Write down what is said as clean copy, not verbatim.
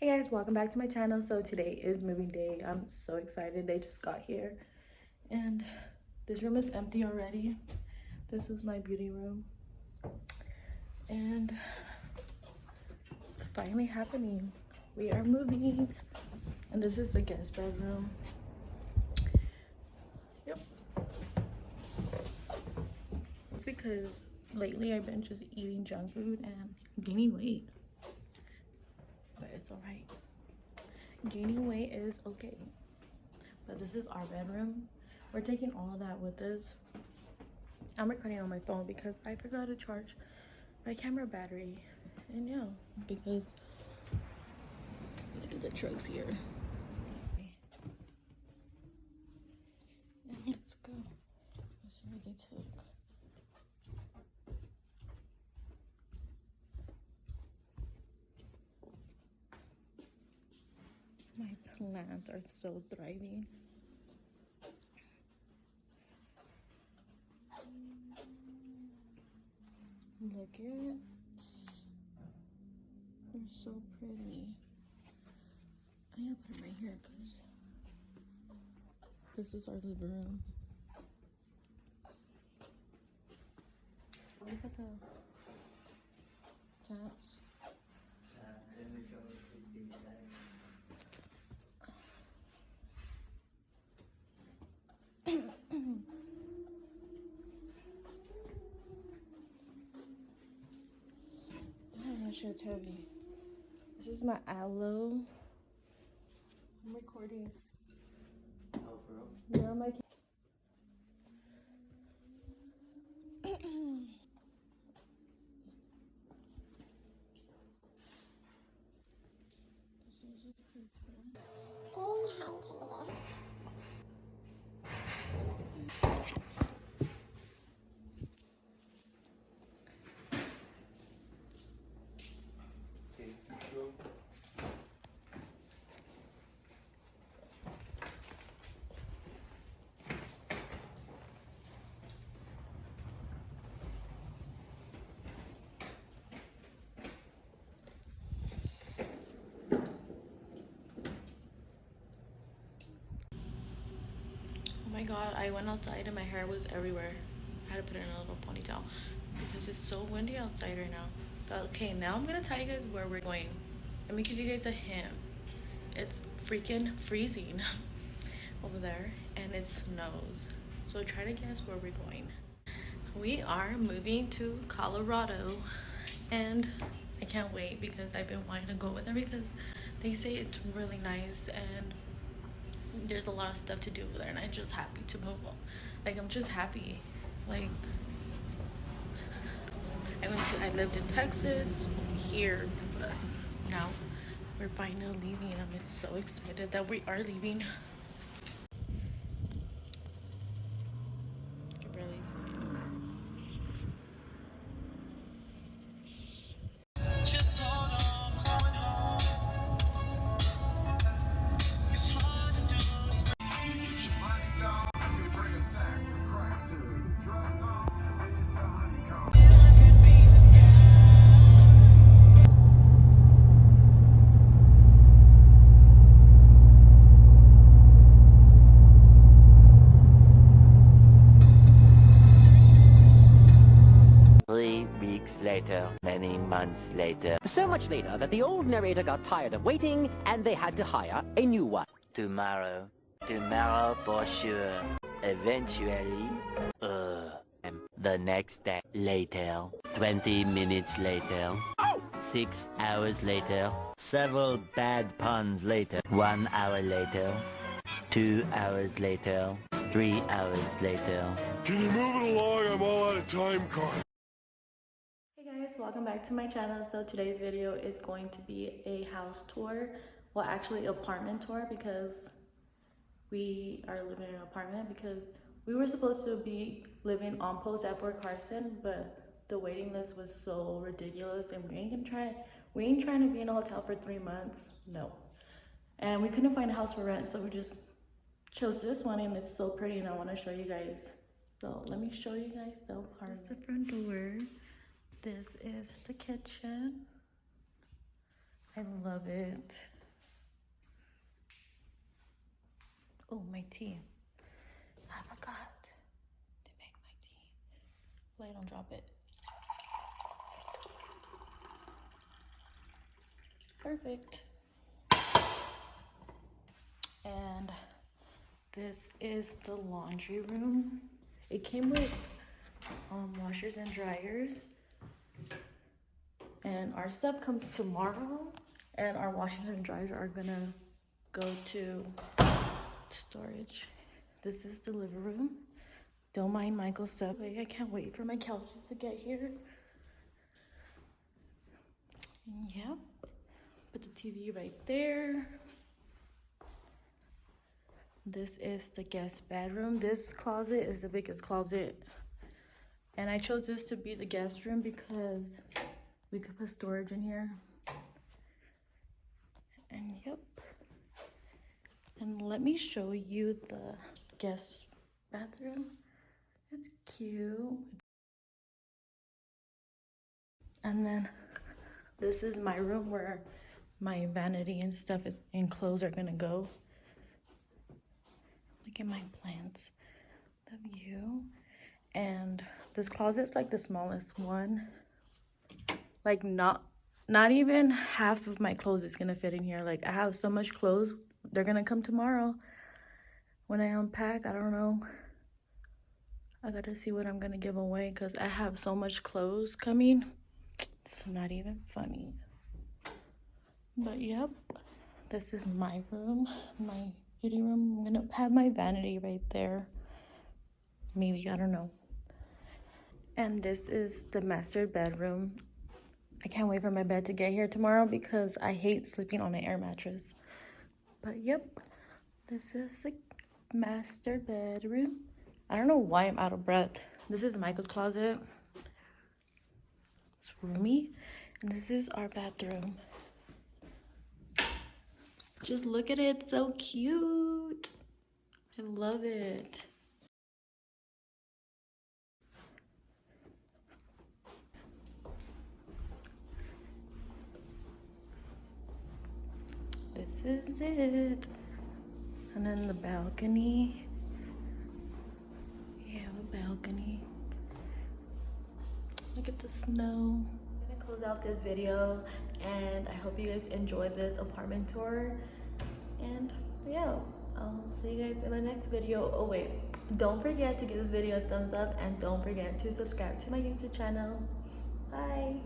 Hey guys, welcome back to my channel. So today is moving day. I'm so excited. They just got here and this room is empty already. This is my beauty room and it's finally happening. We are moving and this is the guest bedroom. Yep. Because lately I've been just eating junk food and gaining weight, but it's all right. Gaining weight is okay. But this is our bedroom. We're taking all of that with us. I'm recording on my phone because I forgot to charge my camera battery. And yeah, because look at the trucks here. And let's go. Let's see where they took. My plants are so thriving. Look at it. They're so pretty. I need to put it right here because this is our living room. Look at the plants. I should tell you. This is my aloe. I'm recording. Oh, bro? Yeah, my. Oh my god, I went outside and my hair was everywhere. I had to put it in a little ponytail because it's so windy outside right now. But okay, now I'm gonna tell you guys where we're going. Let me give you guys a hint. It's freaking freezing over there and it snows. So try to guess where we're going. We are moving to Colorado and I can't wait because I've been wanting to go with her because they say it's really nice and there's a lot of stuff to do over there and I'm just happy to move on. Like I'm just happy. Like I lived in Texas here, but now we're finally leaving and I'm so excited that we are leaving. I can barely see it. Just hold on, I'm going home. It's hard to do these things. Later, many months later. So much later that the old narrator got tired of waiting and they had to hire a new one. Tomorrow for sure. Eventually, the next day. Later, 20 minutes later. 6 hours later. Several bad puns later. 1 hour later. 2 hours later. 3 hours later. Can you move it along? I'm all out of time, Carson. Hey guys, welcome back to my channel. So today's video is going to be a house tour. Well, actually apartment tour because we are living in an apartment because we were supposed to be living on post at Fort Carson, but the waiting list was so ridiculous and we ain't trying to be in a hotel for 3 months. No. And we couldn't find a house for rent, so we just chose this one and it's so pretty and I want to show you guys. So let me show you guys the apartment. This is the front door. This is the kitchen. I love it. my tea. I forgot to make my tea. Hopefully I don't drop it. Perfect. And this is the laundry room. It came with washers and dryers. And our stuff comes tomorrow. And our washers and dryers are gonna go to storage. This is the living room. Don't mind Michael's stuff. I can't wait for my couches to get here. Yep. Put the TV right there. This is the guest bedroom. This closet is the biggest closet. And I chose this to be the guest room because we could put storage in here. And yep. And let me show you the guest bathroom. It's cute. And then this is my room where my vanity and stuff and clothes are gonna go. Look at my plants, the view. And this closet's like the smallest one. Like not even half of my clothes is gonna fit in here. Like I have so much clothes, they're gonna come tomorrow when I unpack. I don't know. I gotta see what I'm gonna give away because I have so much clothes coming. It's not even funny. But yep, this is my room, my beauty room. I'm gonna have my vanity right there. Maybe, I don't know. And this is the master bedroom. I can't wait for my bed to get here tomorrow because I hate sleeping on an air mattress. But yep, this is the master bedroom. I don't know why I'm out of breath. This is Michael's closet. It's roomy. And this is our bathroom. Just look at it, it's so cute. I love it. This is it. And then the balcony. We have a balcony. Look at the snow. I'm gonna close out this video and I hope you guys enjoyed this apartment tour. And yeah, I'll see you guys in my next video. Oh wait, don't forget to give this video a thumbs up and don't forget to subscribe to my YouTube channel. Bye.